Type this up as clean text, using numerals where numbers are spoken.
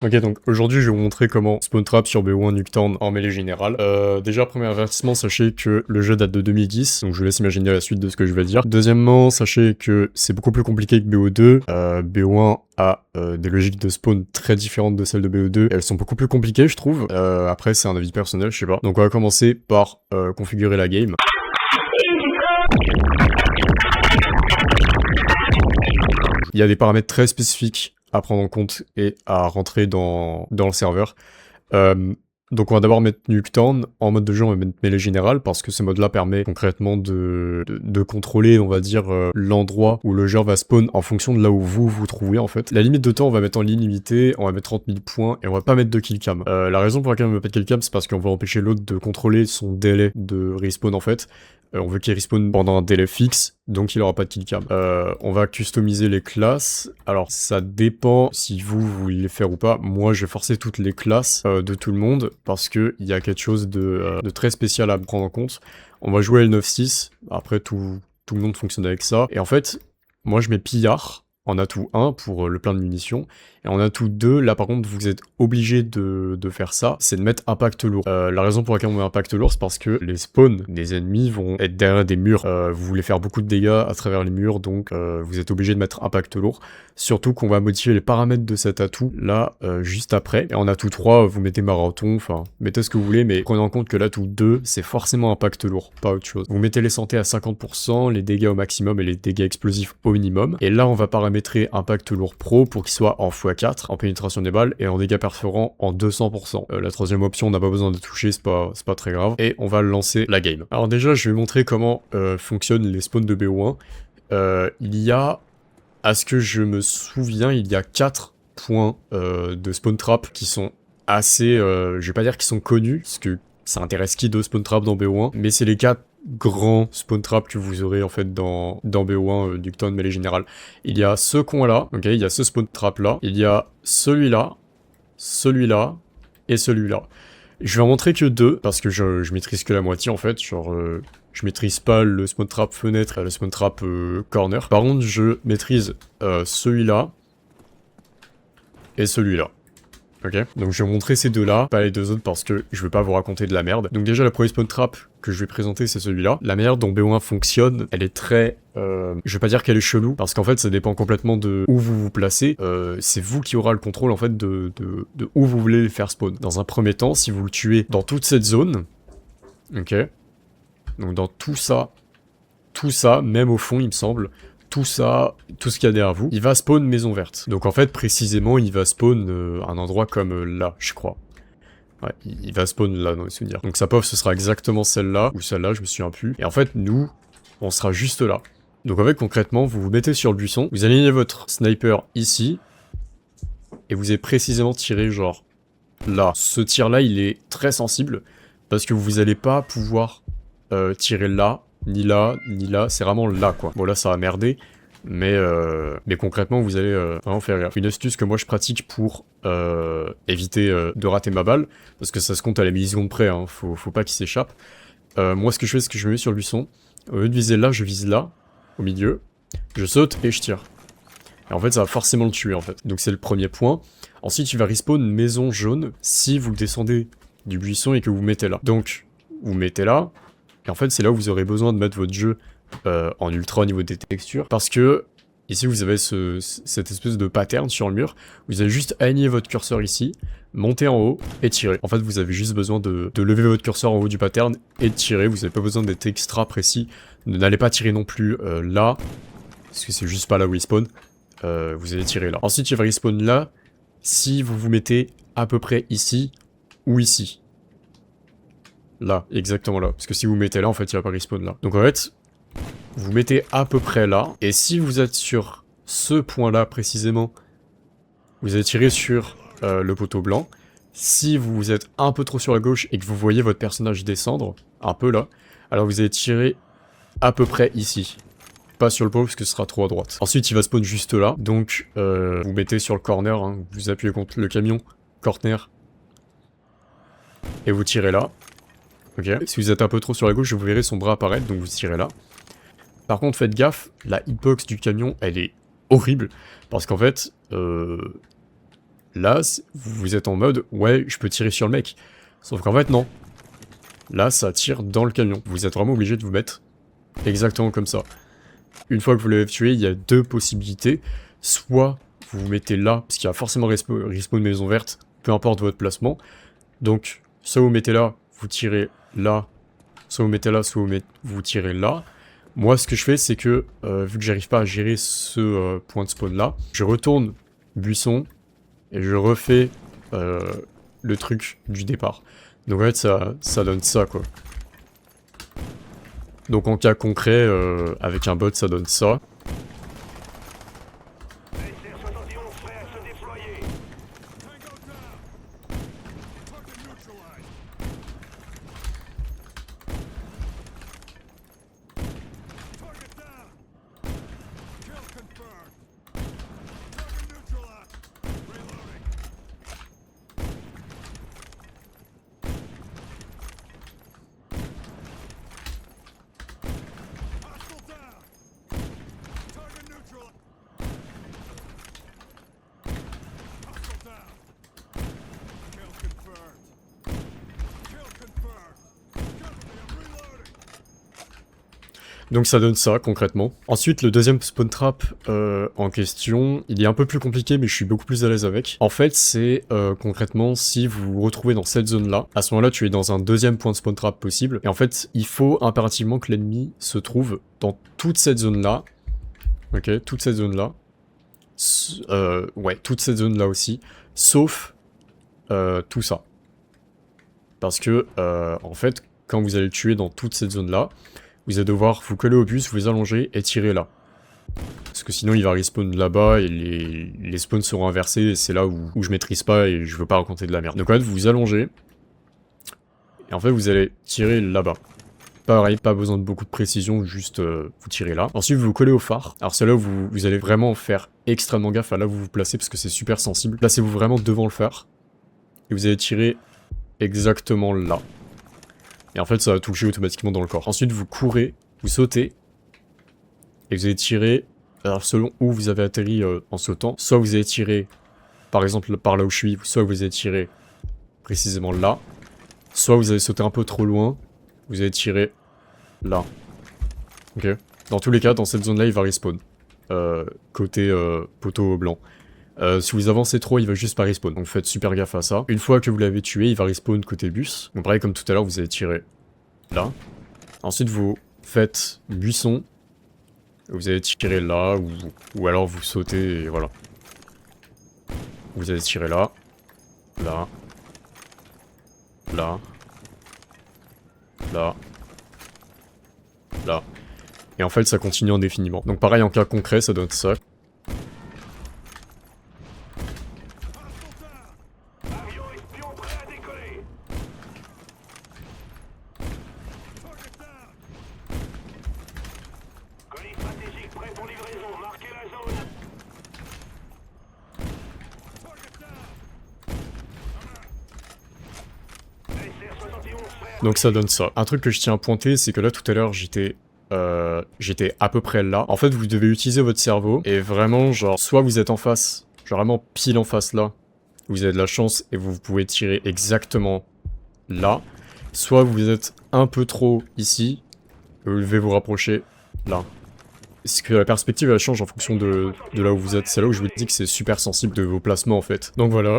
Ok, donc aujourd'hui je vais vous montrer comment spawn trap sur BO1 Nuketown en mêlée générale. Déjà, premier avertissement, sachez que le jeu date de 2010, donc je vous laisse imaginer la suite de ce que je vais dire. Deuxièmement, sachez que c'est beaucoup plus compliqué que BO2. BO1 a des logiques de spawn très différentes de celles de BO2. Elles sont beaucoup plus compliquées, je trouve. Après, c'est un avis personnel, je sais pas. Donc on va commencer par configurer la game. Il y a des paramètres très spécifiques à prendre en compte et à rentrer dans le serveur. Donc on va d'abord mettre Nuketown. En mode de jeu, on va mettre mêlée générale parce que ce mode-là permet concrètement de contrôler, on va dire, l'endroit où le joueur va spawn en fonction de là où vous vous trouvez en fait. La limite de temps, on va mettre en limitée, on va mettre 30 000 points et on va pas mettre de killcam. La raison pour laquelle on veut pas de killcam, c'est parce qu'on va empêcher l'autre de contrôler son délai de respawn en fait. On veut qu'il respawn pendant un délai fixe, donc il aura pas de killcam. On va customiser les classes. Alors ça dépend si vous voulez les faire ou pas. Moi je vais forcer toutes les classes de tout le monde parce que il y a quelque chose de très spécial à prendre en compte. On va jouer L9-6, après tout le monde fonctionne avec ça. Et en fait, moi je mets pillard en atout 1 pour le plein de munitions. Et en atout 2, là par contre vous êtes obligé de faire ça, c'est de mettre impact lourd. La raison pour laquelle on met impact lourd, c'est parce que les spawns des ennemis vont être derrière des murs. Vous voulez faire beaucoup de dégâts à travers les murs, donc vous êtes obligé de mettre impact lourd. Surtout qu'on va modifier les paramètres de cet atout là juste après. Et en atout 3, vous mettez marathon, enfin mettez ce que vous voulez, mais prenez en compte que l'atout 2, c'est forcément impact lourd, pas autre chose. Vous mettez les santé à 50%, les dégâts au maximum et les dégâts explosifs au minimum. Et là on va paramétrer impact lourd pro pour qu'il soit en x4, en pénétration des balles, et en dégâts perforants en 200%. La troisième option, on n'a pas besoin de toucher, c'est pas très grave. Et on va lancer la game. Alors déjà, je vais montrer comment fonctionnent les spawns de BO1. Il y a, à ce que je me souviens, il y a 4 points de spawn trap qui sont assez, je vais pas dire qu'ils sont connus, parce que ça intéresse qui de spawn trap dans BO1, mais c'est les 4 grands spawn trap que vous aurez en fait dans BO1 Nuketown mêlée générale. Il y a ce coin là, ok, il y a ce spawn trap là, il y a celui-là, celui-là et celui-là. Je vais en montrer que 2 parce que je maîtrise que la moitié en fait, genre je maîtrise pas le spawn trap fenêtre et le spawn trap corner. Par contre je maîtrise celui-là et celui-là. Ok, donc je vais vous montrer ces deux-là, pas les deux autres parce que je veux pas vous raconter de la merde. Donc déjà, le premier spawn trap que je vais présenter, c'est celui-là. La manière dont BO1 fonctionne, elle est très... je vais pas dire qu'elle est chelou, parce qu'en fait, ça dépend complètement de où vous vous placez. C'est vous qui aura le contrôle, en fait, de où vous voulez les faire spawn. Dans un premier temps, si vous le tuez dans toute cette zone, ok, donc dans tout ça, même au fond, il me semble... Tout ça, tout ce qu'il y a derrière vous, il va spawn maison verte. Donc en fait, précisément, il va spawn un endroit comme là, je crois. Ouais, il va spawn là dans les souvenirs. Donc sa pauvre, ce sera exactement celle-là, ou celle-là, je me souviens plus. Et en fait, nous, on sera juste là. Donc en fait, concrètement, vous vous mettez sur le buisson, vous alignez votre sniper ici, et vous avez précisément tiré genre là. Ce tir-là, il est très sensible, parce que vous allez pas pouvoir tirer là, ni là, c'est vraiment là quoi. Bon là ça va merder, mais concrètement vous allez vraiment faire rire. Une astuce que moi je pratique pour éviter de rater ma balle, parce que ça se compte à la milliseconde près, hein, faut pas qu'il s'échappe. Moi ce que je fais, c'est que je me mets sur le buisson, au lieu de viser là, je vise là, au milieu, je saute et je tire. Et en fait ça va forcément le tuer en fait, donc c'est le premier point. Ensuite il va respawn une maison jaune si vous descendez du buisson et que vous mettez là. Donc vous mettez là, et en fait, c'est là où vous aurez besoin de mettre votre jeu en ultra au niveau des textures. Parce que, ici, vous avez cette espèce de pattern sur le mur. Vous allez juste aligner votre curseur ici, monter en haut et tirer. En fait, vous avez juste besoin de lever votre curseur en haut du pattern et de tirer. Vous n'avez pas besoin d'être extra précis. N'allez pas tirer non plus là, parce que c'est juste pas là où il spawn. Vous allez tirer là. Ensuite, il va respawn là, si vous vous mettez à peu près ici ou ici. Là, exactement là. Parce que si vous mettez là, en fait, il va pas respawn là. Donc en fait, vous mettez à peu près là. Et si vous êtes sur ce point-là précisément, vous allez tirer sur le poteau blanc. Si vous êtes un peu trop sur la gauche et que vous voyez votre personnage descendre, un peu là, alors vous allez tirer à peu près ici. Pas sur le pot parce que ce sera trop à droite. Ensuite, il va spawn juste là. Donc, vous mettez sur le corner, hein, vous appuyez contre le camion, corner, et vous tirez là. Ok, si vous êtes un peu trop sur la gauche, vous verrez son bras apparaître, donc vous tirez là. Par contre, faites gaffe, la hitbox du camion, elle est horrible, parce qu'en fait, là, vous êtes en mode, ouais, je peux tirer sur le mec. Sauf qu'en fait, non. Là, ça tire dans le camion. Vous êtes vraiment obligé de vous mettre exactement comme ça. Une fois que vous l'avez tué, il y a deux possibilités. Soit vous vous mettez là, parce qu'il y a forcément respawn maison verte, peu importe votre placement. Donc, soit vous mettez là, vous tirez là, soit vous mettez là, soit vous tirez là. Moi, ce que je fais, c'est que, vu que j'arrive pas à gérer ce point de spawn là, je retourne buisson, et je refais le truc du départ. Donc en fait, ça donne ça, quoi. Donc en cas concret, avec un bot, ça donne ça. Donc ça donne ça, concrètement. Ensuite, le deuxième spawn trap en question, il est un peu plus compliqué, mais je suis beaucoup plus à l'aise avec. En fait, c'est concrètement, si vous vous retrouvez dans cette zone-là, à ce moment-là, tu es dans un deuxième point de spawn trap possible. Et en fait, il faut impérativement que l'ennemi se trouve dans toute cette zone-là. Ok, toute cette zone-là. Ouais, toute cette zone-là aussi. Sauf tout ça. Parce que, en fait, quand vous allez le tuer dans toute cette zone-là, vous allez devoir vous coller au bus, vous allonger et tirer là. Parce que sinon il va respawn là-bas et les spawns seront inversés et c'est là où je maîtrise pas et je veux pas raconter de la merde. Donc en fait vous vous allongez et en fait vous allez tirer là-bas. Pareil, pas besoin de beaucoup de précision, juste vous tirez là. Ensuite vous vous collez au phare. Alors c'est là où vous allez vraiment faire extrêmement gaffe à là où vous vous placez parce que c'est super sensible. Placez-vous vraiment devant le phare et vous allez tirer exactement là. Et en fait, ça va toucher automatiquement dans le corps. Ensuite, vous courez, vous sautez, et vous allez tirer, alors selon où vous avez atterri en sautant, soit vous allez tirer, par exemple, par là où je suis, soit vous allez tirer précisément là, soit vous allez sauter un peu trop loin, vous allez tirer là. Ok. Dans tous les cas, dans cette zone-là, il va respawn. Côté poteau blanc. Si vous avancez trop, il va juste pas respawn, donc faites super gaffe à ça. Une fois que vous l'avez tué, il va respawn côté bus. Donc pareil, comme tout à l'heure, vous allez tirer là. Ensuite, vous faites buisson. Vous allez tirer là, ou alors vous sautez, et voilà. Vous allez tirer là, là, là, là, là. Et en fait, ça continue indéfiniment. Donc pareil, en cas concret, ça donne ça. Donc ça donne ça. Un truc que je tiens à pointer, c'est que là tout à l'heure j'étais à peu près là. En fait vous devez utiliser votre cerveau et vraiment genre soit vous êtes en face, genre vraiment pile en face là, vous avez de la chance et vous pouvez tirer exactement là. Soit vous êtes un peu trop ici, et vous devez vous rapprocher là. C'est que la perspective elle change en fonction de là où vous êtes. C'est là où je vous dis que c'est super sensible de vos placements en fait. Donc voilà.